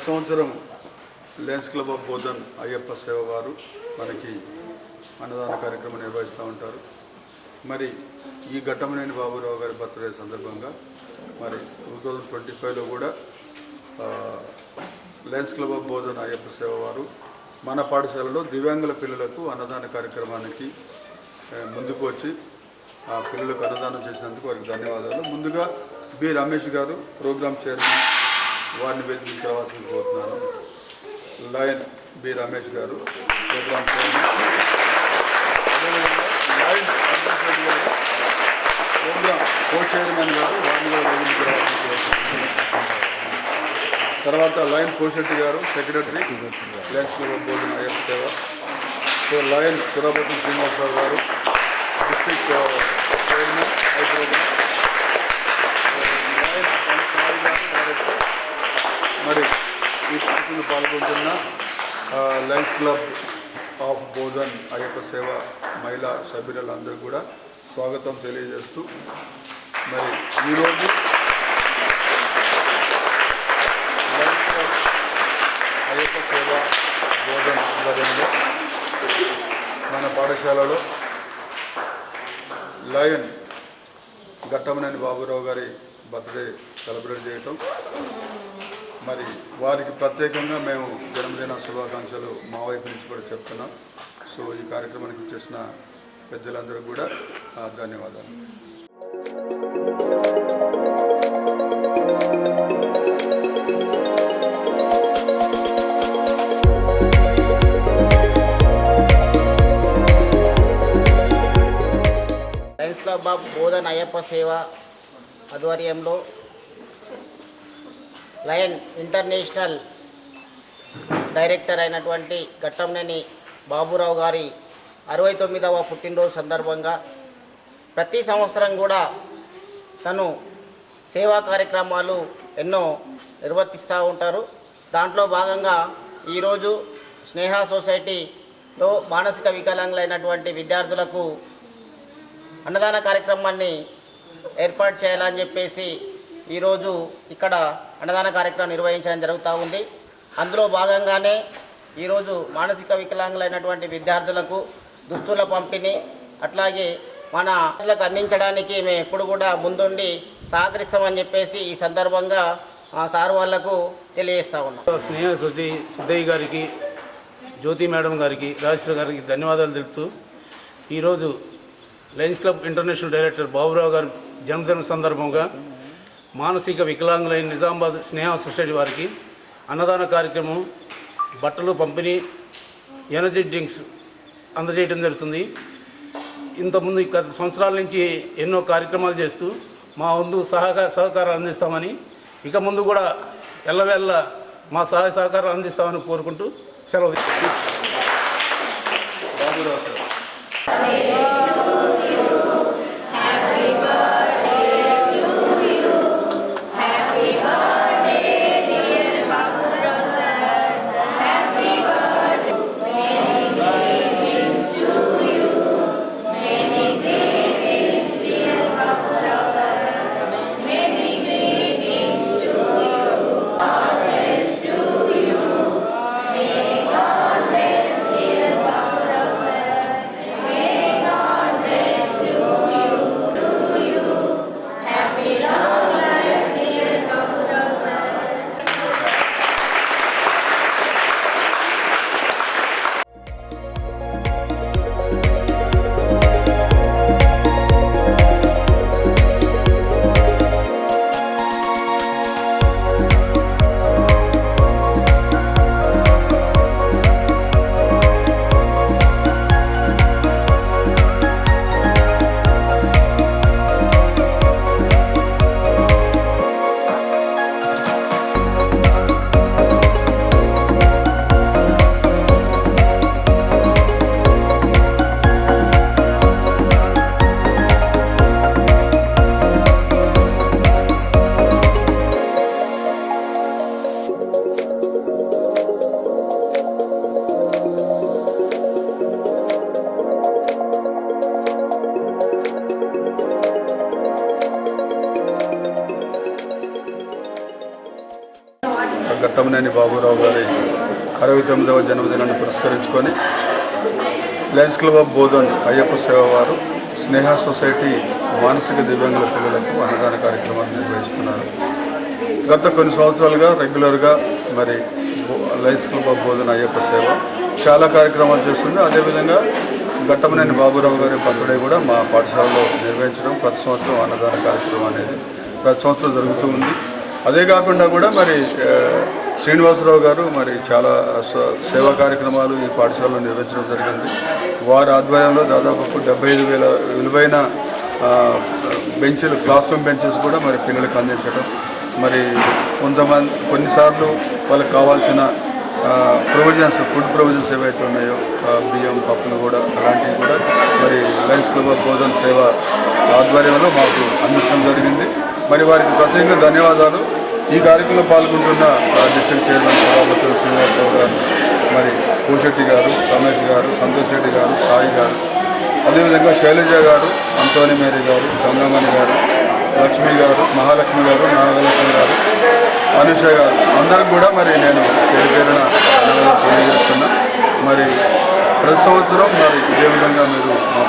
సంవత్సరం Lions club of Bodhan Ayyappa సేవ వారు మనకి అన్నదాన కార్యక్రమం నిర్వహిస్తూ ఉంటారు. మరి ఈ ఘట్టమనేని బాబురావు గారి బర్త్డే సందర్భంగా మరి 2025లో కూడా Lions club of Bodhan Ayyappa సేవ వారు మన పాఠశాలలో దివ్యాంగుల పిల్లలకు అన్నదాన కార్యక్రమానికి ముందుకు వచ్చి ఆ పిల్లలకు అన్నదానం చేసినందుకు వారికి ధన్యవాదాలు. ముందుగా బి రమేష్ గారు ప్రోగ్రామ్ చైర్మన్ వారిని వేదికరావాల్సింది కోరుతున్నాను. లయన్ బి రమేష్ గారు ప్రోగ్రామ్ చైర్మన్, లయన్ గారు ప్రోగ్రామ్ కో చైర్మన్ గారు వారిని వేదికరావాల్సింది కోరుతున్నాను. తర్వాత లయన్ కోశెట్టి గారు secretary lions club of Bodhan Ayyappa Seva. So lion Surapati Srinivasarao గారు district chairman I program. Lion director. మరి ఈ పార్టీలో పాల్గొంటున్న lions club of Bodhan Ayyappa Seva మహిళా సభ్యులందరూ కూడా స్వాగతం తెలియజేస్తూ మరి ఈరోజు అయ్యప్ప సేవ బోధన ఆధ్వర్యంలో మన పాఠశాలలో లయన్ ఘట్టమనేని బాబురావు గారి బర్త్డే సెలబ్రేట్ చేయటం, మరి వారికి ప్రత్యేకంగా మేము జన్మదిన శుభాకాంక్షలు మా వైపు నుంచి కూడా చెప్తున్నాం. సో ఈ కార్యక్రమానికి వచ్చేసిన పెద్దలందరూ కూడా ధన్యవాదాలు. Lions club of Bodhan Ayyappa సేవ ఆధ్వర్యంలో లయన్ ఇంటర్నేషనల్ డైరెక్టర్ అయినటువంటి ఘట్టమనేని బాబురావు గారి 69వ పుట్టినరోజు సందర్భంగా ప్రతి సంవత్సరం కూడా తను సేవా కార్యక్రమాలు ఎన్నో నిర్వర్తిస్తూ ఉంటారు. దాంట్లో భాగంగా ఈరోజు స్నేహ సొసైటీలో మానసిక వికలాంగులైనటువంటి విద్యార్థులకు అన్నదాన కార్యక్రమాన్ని ఏర్పాటు చేయాలని చెప్పేసి ఈరోజు ఇక్కడ అన్నదాన కార్యక్రమం నిర్వహించడం జరుగుతూ ఉంది. అందులో భాగంగానే ఈరోజు మానసిక వికలాంగులైనటువంటి విద్యార్థులకు దుస్తుల పంపిణీ, అట్లాగే మన పిల్లలకు అందించడానికి మేము ఎప్పుడు కూడా ముందుండి సహకరిస్తామని చెప్పేసి ఈ సందర్భంగా సార్ వాళ్లకు తెలియజేస్తూ ఉన్నాం. స్నేహ సొసైటీ సిద్ధయ్య గారికి, జ్యోతి మేడం గారికి, రాజేశ్వర గారికి ధన్యవాదాలు తెలుపుతూ ఈరోజు Lions club international director Baburao గారి జన్మదిన సందర్భంగా మానసిక వికలాంగులైన నిజామాబాద్ స్నేహ సొసైటీ వారికి అన్నదాన కార్యక్రమం, బట్టలు పంపిణీ, ఎనర్జీ డ్రింక్స్ అందజేయడం జరుగుతుంది. ఇంతకుముందు గత సంవత్సరాల నుంచి ఎన్నో కార్యక్రమాలు చేస్తూ మా వంతు సహకారం అందిస్తామని, ఇక ముందు కూడా ఎల్లవేళ్ళ మా సహాయ సహకారం అందిస్తామని కోరుకుంటూ సెలవు. ఘట్టమనేని బాబురావు గారి 69వ జన్మదినాన్ని పురస్కరించుకొని Lions club of Bodhan Ayyappa సేవ వారు స్నేహ సొసైటీ మానసిక దివ్యాంగుల పిల్లలకు అన్నదాన కార్యక్రమాన్ని నిర్వహిస్తున్నారు. గత కొన్ని సంవత్సరాలుగా రెగ్యులర్గా మరి Lions club of Bodhan Ayyappa సేవ చాలా కార్యక్రమాలు చేస్తుంది. అదేవిధంగా ఘట్టమనేని బాబురావు గారి బర్త్డే కూడా మా పాఠశాలలో నిర్వహించడం ప్రతి సంవత్సరం అన్నదాన కార్యక్రమం అనేది ప్రతి సంవత్సరం జరుగుతూ ఉంది. అదే కాకుండా కూడా మరి శ్రీనివాసరావు గారు మరి చాలా సేవా కార్యక్రమాలు ఈ పాఠశాలలో నిర్వహించడం జరిగింది. వారి ఆధ్వర్యంలో దాదాపు 75,000 విలువైన బెంచ్లు, క్లాస్ రూమ్ బెంచెస్ కూడా మరి పిల్లలకు అందించడం, మరి కొన్నిసార్లు వాళ్ళకి కావాల్సిన ప్రొవిజన్స్, ఫుడ్ ప్రొవిజన్స్ ఏవైతే ఉన్నాయో బియ్యం, పప్పులు కూడా అలాంటివి కూడా మరి లయన్స్ క్లబ్ ఆఫ్ బోధన్ సేవ ఆధ్వర్యంలో మాకు అందించడం జరిగింది. మరి వారికి ప్రత్యేకంగా ధన్యవాదాలు. ఈ కార్యక్రమంలో పాల్గొంటున్న డిస్ట్రిక్ట్ చైర్మన్ సభాపతులు శ్రీనివాసరావు గారు, మరి పూషెట్టి గారు, రమేష్ గారు, సంతోష్ రెడ్డి గారు, సాయి గారు, అదేవిధంగా శైలజ గారు, అంతోని మేరీ గారు, గంగమణి గారు, లక్ష్మి గారు, మహాలక్ష్మి గారు, నాగలక్ష్మి గారు, అనుష గారు, అందరికి కూడా మరి నేను పేరు పేరున ధన్యవాదాలు తెలియజేస్తున్నా. మరి ప్రతి సంవత్సరం మరి ఇదే విధంగా మీరు మా